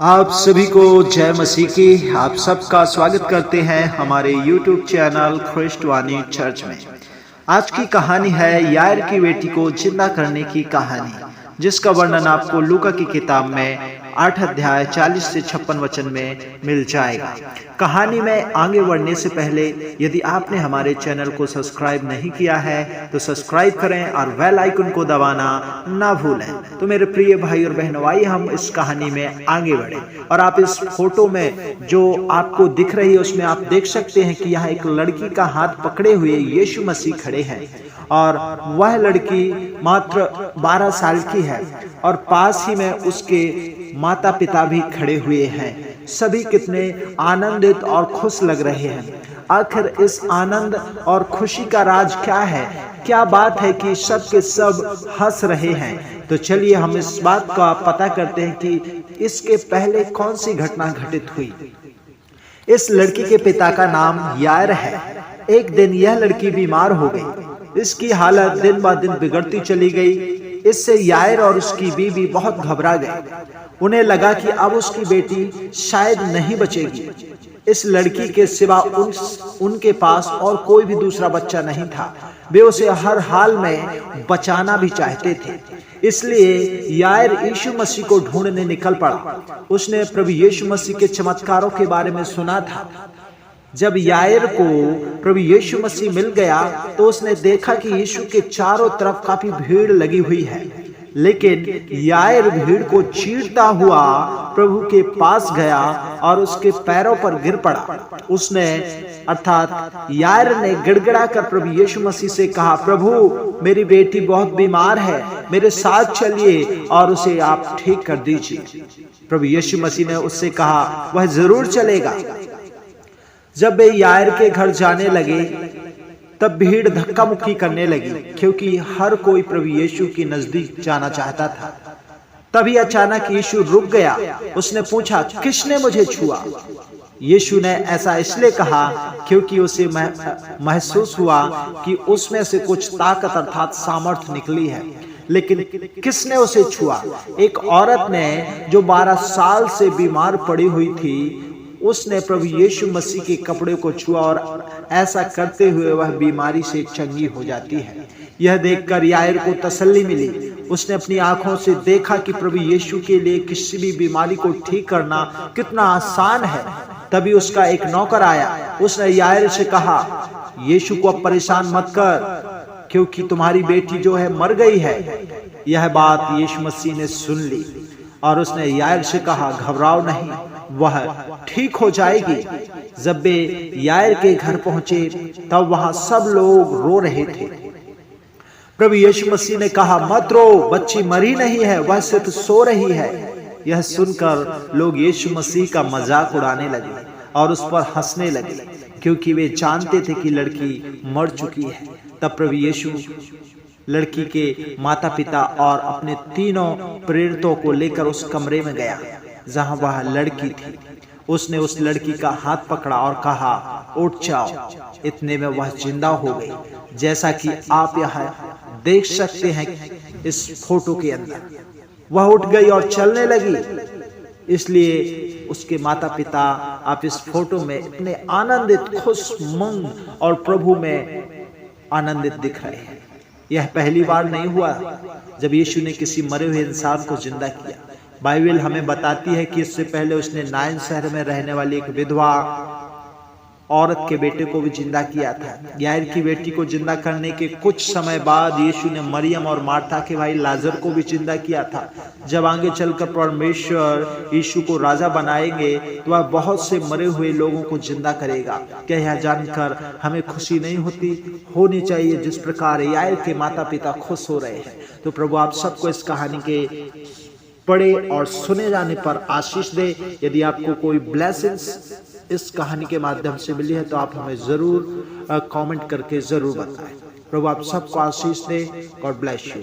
आप सभी को जय मसीह की। आप सबका स्वागत करते हैं हमारे YouTube चैनल ख्रिस्टवानी चर्च में। आज की कहानी है यायर की बेटी को जिंदा करने की कहानी, जिसका वर्णन आपको लूका की किताब में 8 अध्याय 40 से 56 वचन में मिल जाएगा। कहानी में आगे बढ़ने से पहले यदि आपने हमारे चैनल को सब्सक्राइब नहीं किया है तो सब्सक्राइब करें और बेल आइकन को दबाना ना भूलें। तो मेरे प्रिय भाई और बहनों, आइए हम इस कहानी में आगे बढ़े। और आप इस फोटो में जो आपको दिख रही है उसमें आप देख सकते हैं कि यहाँ एक लड़की का हाथ पकड़े हुए यीशु मसीह खड़े हैं और वह लड़की मात्र 12 साल की है और पास ही में उसके माता पिता भी खड़े हुए हैं। सभी कितने आनंदित और खुश लग रहे हैं। आखिर इस आनंद और खुशी का राज क्या है? क्या बात है कि सब के सब हंस रहे हैं? तो चलिए हम इस बात का पता करते हैं कि इसके पहले कौन सी घटना घटित हुई। इस लड़की के पिता का नाम यायर है। एक दिन यह लड़की बीमार हो गई। इसकी हालत दिन ब दिन बिगड़ती चली गई। इससे यायर और उसकी बीवी बहुत घबरा गए। उन्हें लगा कि अब उसकी बेटी शायद नहीं बचेगी। इस लड़की के सिवा उनके पास और कोई भी दूसरा बच्चा नहीं था। वे उसे हर हाल में बचाना भी चाहते थे। इसलिए यायर यीशु मसीह को ढूंढने निकल पड़ा। उसने प्रभु यीशु मसीह के चमत्कारों के बारे में सुना था। जब यायर को प्रभु यीशु मसीह मिल गया तो उसने देखा कि यीशु के चारों तरफ काफी भीड़ लगी हुई है, लेकिन यायर भीड़ को चीरता हुआ प्रभु के पास गया और उसके पैरों पर गिर पड़ा। उसने अर्थात यायर ने गिड़गिड़ा कर प्रभु यीशु मसीह से कहा, प्रभु मेरी बेटी बहुत बीमार है, मेरे साथ चलिए और उसे आप ठीक कर दीजिए। प्रभु यीशु मसीह ने उससे कहा, वह जरूर चलेगा। जब वे यायर के घर जाने लगे तब भीड़ धक्का मुक्की करने लगी, क्योंकि हर कोई प्रभु यीशु के नजदीक जाना चाहता था। तभी अचानक यीशु रुक गया। उसने पूछा, किसने मुझे छुआ? यीशु ने ऐसा इसलिए कहा क्योंकि उसे महसूस हुआ कि उसमें से कुछ ताकत अर्थात सामर्थ निकली है। लेकिन किसने उसे छुआ? एक औरत ने जो 12 साल से बीमार पड़ी हुई थी, उसने प्रभु यीशु मसीह के कपड़े को छुआ और ऐसा करते हुए वह बीमारी से चंगी हो जाती है। यह देखकर यायर को तसल्ली मिली। उसने अपनी आंखों से देखा कि प्रभु यीशु के लिए किसी भी बीमारी को ठीक करना कितना आसान है। तभी उसका एक नौकर आया। उसने यायर से कहा, यीशु को अब परेशान मत कर, क्योंकि तुम्हारी बेटी जो है मर गई है। यह बात यीशु मसीह ने सुन ली और उसने यायर से कहा, घबराओ नहीं, वह ठीक हो जाएगी। जब वे यायर के घर पहुंचे तब वहां सब लोग रो रहे थे। प्रभु यीशु मसीह ने कहा, मत रो, बच्ची मरी नहीं है, वह सिर्फ सो रही है। यह सुनकर लोग यीशु मसीह का मजाक उड़ाने लगे और उस पर हंसने लगे, क्योंकि वे जानते थे कि लड़की मर चुकी है। तब प्रभु यीशु लड़की के माता पिता और अपने तीनों प्रेरितों को लेकर उस कमरे में गया जहां वह लड़की थी। उसने उस लड़की का हाथ पकड़ा और कहा, उठ जाओ। इतने में वह जिंदा हो गई, जैसा कि आप यहाँ देख सकते हैं इस फोटो के अंदर। वह उठ गई और चलने लगी। इसलिए उसके माता पिता आप इस फोटो में इतने आनंदित, खुश, मंग और प्रभु में आनंदित दिख रहे हैं। यह पहली बार नहीं हुआ जब यीशु ने किसी मरे हुए इंसान को जिंदा किया। बाइबल हमें बताती है कि इससे पहले उसने नाइन शहर में रहने वाली एक विधवा औरत के बेटे को भी जिंदा किया था। यायर की बेटी को जिंदा करने के कुछ समय बाद यीशु ने मरियम और मार्था के भाई लाजर को भी जिंदा किया था। जब आगे चलकर परमेश्वर यीशु को राजा बनाएंगे तो वह बहुत से मरे हुए लोगों को जिंदा करेगा। क्या यह जानकर हमें खुशी नहीं होनी चाहिए जिस प्रकार यायर के माता पिता खुश हो रहे हैं? तो प्रभु आप सबको इस कहानी के पढ़े और सुने जाने पर आशीष दे। यदि आपको कोई ब्लेसिंग्स इस कहानी के माध्यम से मिली है तो आप हमें जरूर कमेंट करके जरूर बताएं। प्रभु आप सबको आशीष दे। God bless you.